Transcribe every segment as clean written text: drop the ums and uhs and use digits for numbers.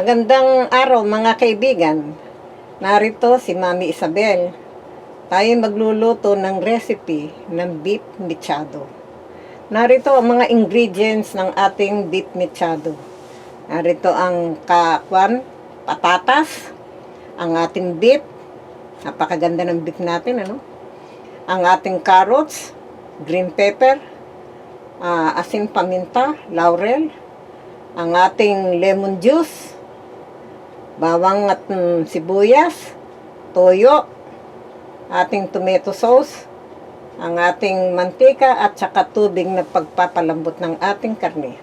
Magandang araw mga kaibigan. Narito si Mami Isabel. Tayo magluluto ng recipe ng beef mechado. Narito ang mga ingredients ng ating beef mechado. Narito ang patatas, ang ating beef. Napakaganda ng beef natin, ano? Ang ating carrots, green pepper, asin paminta, laurel, ang ating lemon juice, bawang at sibuyas, toyo, ating tomato sauce, ang ating mantika at saka tubig na pagpapalambot ng ating karne.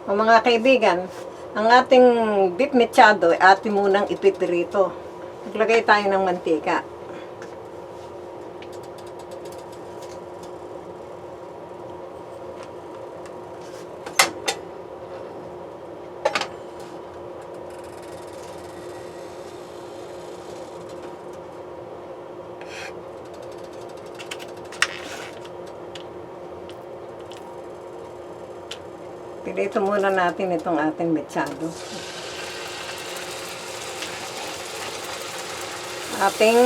O mga kaibigan, ang ating beef mechado ay ating munang ipipirito. Maglagay tayo ng mantika. Pilito muna natin itong ating mechado. Ating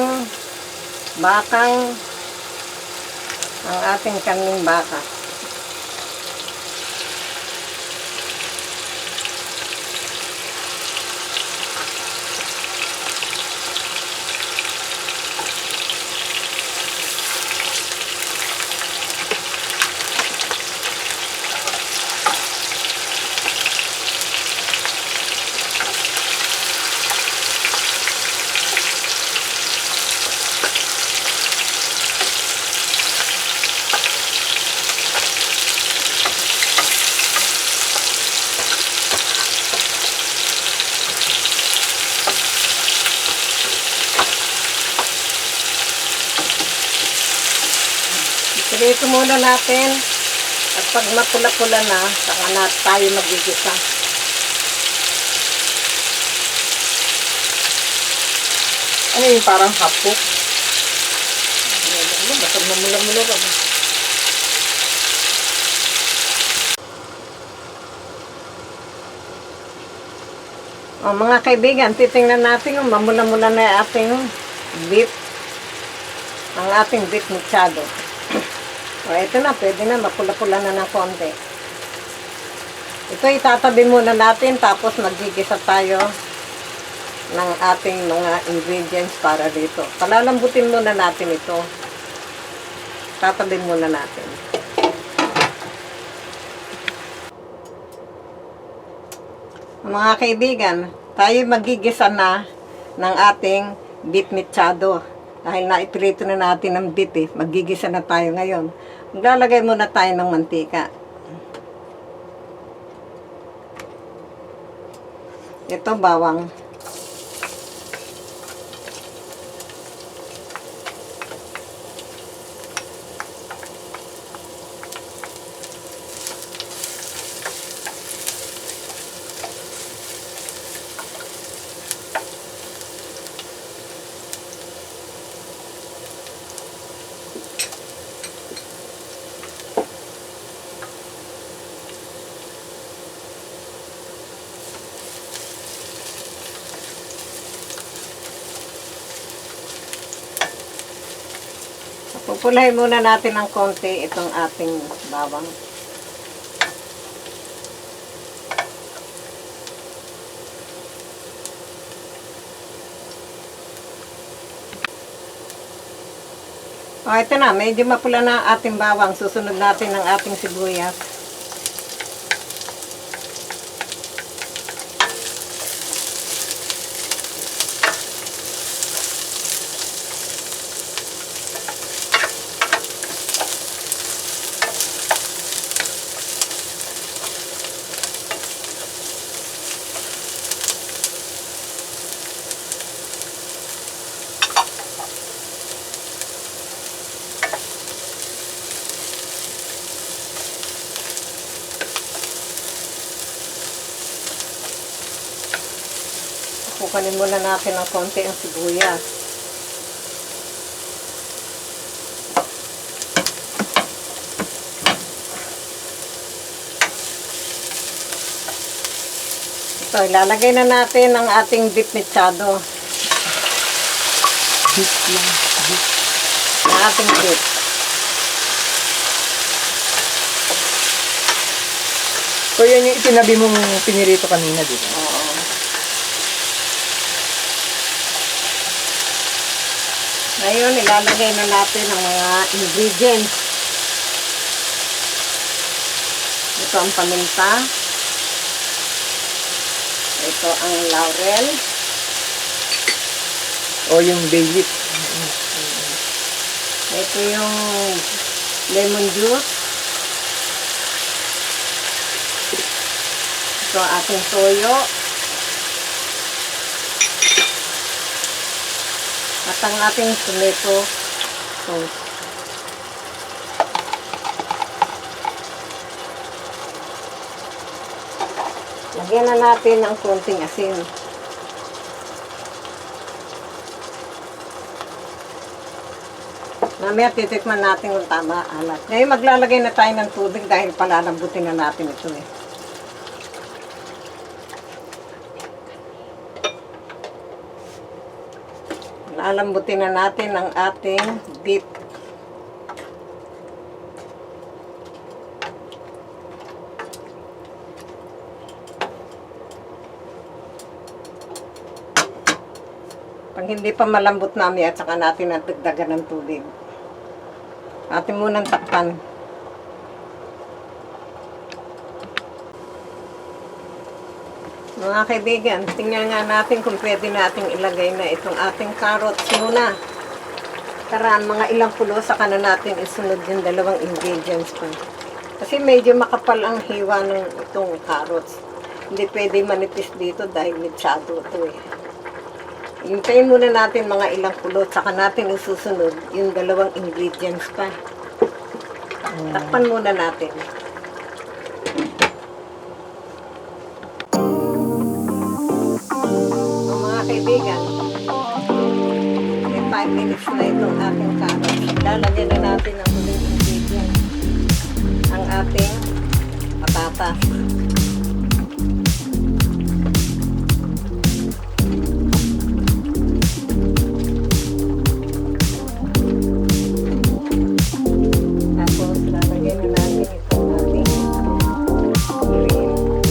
ang ating karning baka. Ito muna natin at pag mapula-pula na, saka na tayo magigisa. Ano yung parang hapok? Basta mamula-mula ba? O mga kaibigan, titingnan natin kung mamula-mula na yung ating beef. Ang ating beef mechado. O, ito na, pwede na, mapula-pula na ng konti. Ito itatabi muna natin, tapos magigisa tayo ng ating mga ingredients para dito. Palalambutin muna natin ito. Tatabi muna natin. Mga kaibigan, tayo magigisa na ng ating beef mechado. Dahil naiprito na natin ng beef, magigisa na tayo ngayon. Maglalagay muna tayo ng mantika. Ito bawang. Pupulahin muna natin ng konti itong ating bawang. O, ito na. Medyo mapula na ang ating bawang. Susunod natin ang ating sibuyas. Kukunin muna natin ng konti ang sibuyas. Ito, ilalagay na natin ang ating beef mechado. Beef lang. Beef. Ang ating beef. So, yan yung itinabi mong pinirito kanina, di ba? Oo. Ngayon, ilalagay na natin ang mga ingredients. Ito ang paminta. Ito ang laurel. O yung bay leaf. Ito yung lemon juice. Ito ang ating toyo. At ang ating tomato sauce. Lagyan na natin ng konting asin. Mamaya titikman natin kung tama alat. Ngayon maglalagay na tayo ng tubig dahil palalambutin na natin ito eh. Lalambutin na natin ang ating beef. Pag hindi pa malambot namin at saka natin natagdagan ng tubig. Atin munang takpan. Mga kaibigan, tingnan nga natin kung pwede nating ilagay na itong ating carrots muna. Karaan, mga ilang pulo, saka na natin isunod yung dalawang ingredients pa. Kasi medyo makapal ang hiwa ng itong carrots. Hindi pwede manipis dito dahil mechado ito eh. Hintayin muna natin mga ilang pulo, saka natin isusunod yung dalawang ingredients pa. Takpan muna natin. Kaibigan, 5 minutes na itong ating carrots. Lalagyan na natin ang huling ingredient, ang ating patatas. Tapos lalagyan na natin itong ating green pepper.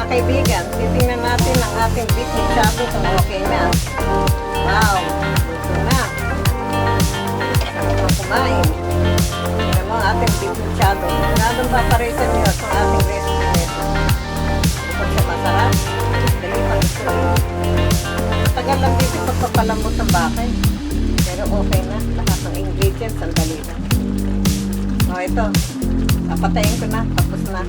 Kaibigan, titingnan natin ang ating beef mechado kung okay na. Wow, ito na. Sarap na kumain. Tingnan mo ang ating beef mechado. Maraming paparisan nyo itong ating recipe nito. Bukod sa masarap, dali pang ito. Matagal lang dito pagpapalambot ng bakay. Pero okay na. Lahat ng ingredients, ang dali na. O ito, papatayin ko na. Tapos na.